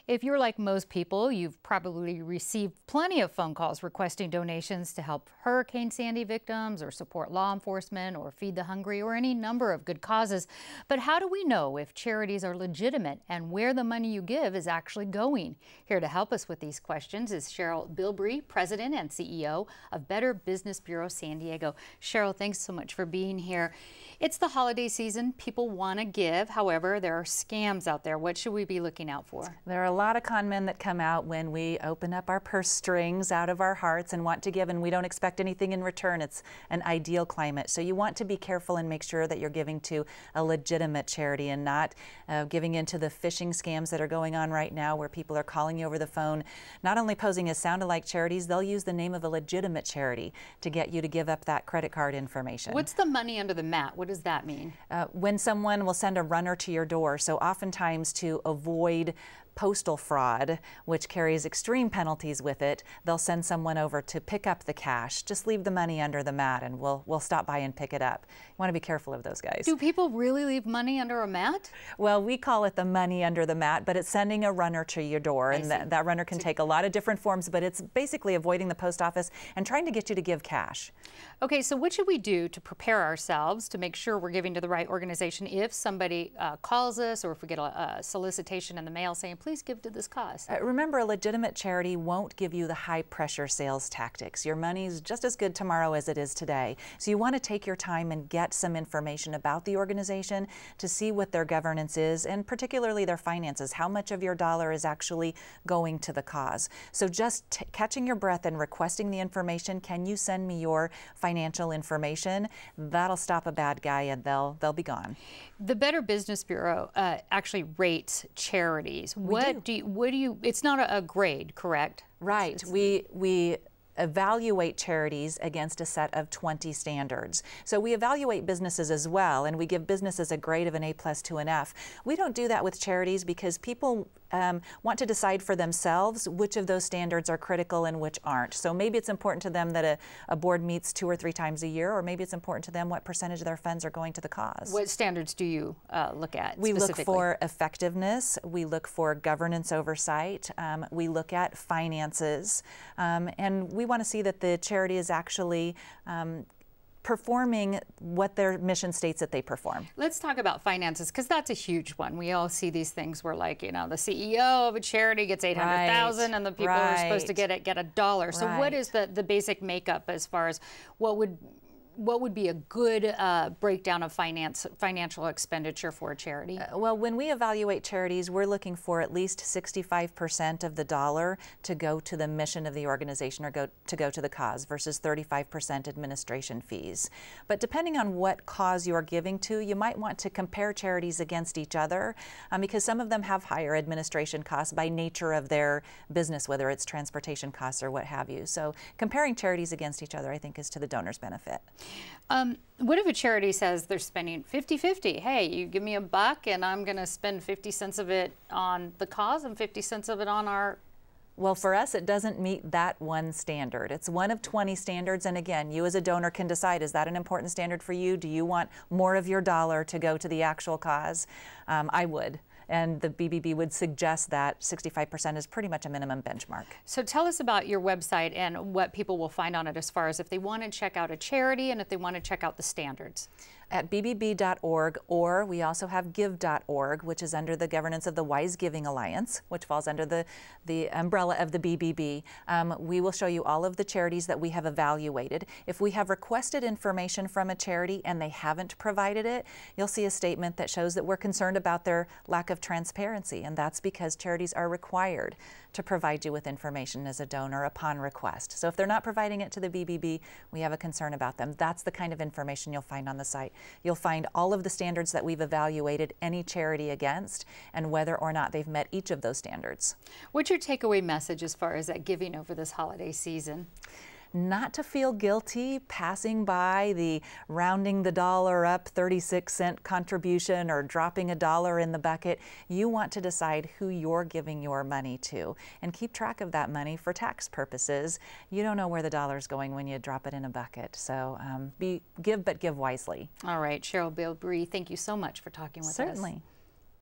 If you're like most people, you've probably received plenty of phone calls requesting donations to help Hurricane Sandy victims or support law enforcement or feed the hungry or any number of good causes. But how do we know if charities are legitimate and where the money you give is actually going? Here to help us with these questions is Sheryl Bilbrey, President and CEO of Better Business Bureau San Diego. Sheryl, thanks so much for being here. It's the holiday season. People want to give. However, there are scams out there. What should we be looking out for? There are a lot of con men that come out when we open up our purse strings out of our hearts and want to give, and we don't expect anything in return. It's an ideal climate. So you want to be careful and make sure that you're giving to a legitimate charity and not giving into the phishing scams that are going on right now, where people are calling you over the phone, not only posing as sound-alike charities, they'll use the name of a legitimate charity to get you to give up that credit card information. What's the money under the mat? What does that mean? When someone will send a runner to your door, so oftentimes to avoid postal fraud, which carries extreme penalties with it, they'll send someone over to pick up the cash. Just leave the money under the mat and we'll stop by and pick it up. You want to be careful of those guys. Do people really leave money under a mat? Well, we call it the money under the mat, but it's sending a runner to your door, and that runner can take a lot of different forms, but it's basically avoiding the post office and trying to get you to give cash. Okay, so what should we do to prepare ourselves to make sure we're giving to the right organization if somebody calls us, or if we get a solicitation in the mail saying, please give to this cause? Remember, a legitimate charity won't give you the high-pressure sales tactics. Your money's just as good tomorrow as it is today. So you want to take your time and get some information about the organization to see what their governance is, and particularly their finances, how much of your dollar is actually going to the cause. So just catching your breath and requesting the information, can you send me your financial information? That'll stop a bad guy and they'll be gone. The Better Business Bureau actually rates charities. What do you, it's not a grade, correct? Right. We evaluate charities against a set of 20 standards. So we evaluate businesses as well, and we give businesses a grade of an A+ to an F. We don't do that with charities because people want to decide for themselves which of those standards are critical and which aren't. So maybe it's important to them that a board meets 2 or 3 times a year, or maybe it's important to them what percentage of their funds are going to the cause. What standards do you look at We look for effectiveness, we look for governance oversight, we look at finances, and we want to see that the charity is actually performing what their mission states that they perform. Let's talk about finances, because that's a huge one. We all see these things where, like, you know, the CEO of a charity gets $800,000 and the people who are supposed to get $1. So what is the basic makeup as far as what would be a good breakdown of financial expenditure for a charity? Well, when we evaluate charities, we're looking for at least 65% of the dollar to go to the mission of the organization, or go to the cause, versus 35% administration fees. But depending on what cause you're giving to, you might want to compare charities against each other, because some of them have higher administration costs by nature of their business, whether it's transportation costs or what have you. So comparing charities against each other, I think, is to the donor's benefit. What if a charity says they're spending 50-50? Hey, you give me $1 and I'm going to spend 50 cents of it on the cause and 50 cents of it on our... Well, for us, it doesn't meet that one standard. It's one of 20 standards, and again, you as a donor can decide, is that an important standard for you? Do you want more of your dollar to go to the actual cause? I would. And the BBB would suggest that 65% is pretty much a minimum benchmark. So tell us about your website and what people will find on it as far as if they want to check out a charity and if they want to check out the standards. At bbb.org, or we also have give.org, which is under the governance of the Wise Giving Alliance, which falls under the umbrella of the BBB. We will show you all of the charities that we have evaluated. If we have requested information from a charity and they haven't provided it, you'll see a statement that shows that we're concerned about their lack of transparency, and that's because charities are required to provide you with information as a donor upon request. So if they're not providing it to the BBB, we have a concern about them. That's the kind of information you'll find on the site. You'll find all of the standards that we've evaluated any charity against and whether or not they've met each of those standards. What's your takeaway message as far as that giving over this holiday season? Not to feel guilty passing by the rounding the dollar up 36-cent contribution or dropping $1 in the bucket. You want to decide who you're giving your money to and keep track of that money for tax purposes. You don't know where the dollar's going when you drop it in a bucket. So give, but give wisely. All right, Sheryl Bilbrey, thank you so much for talking with us. Certainly.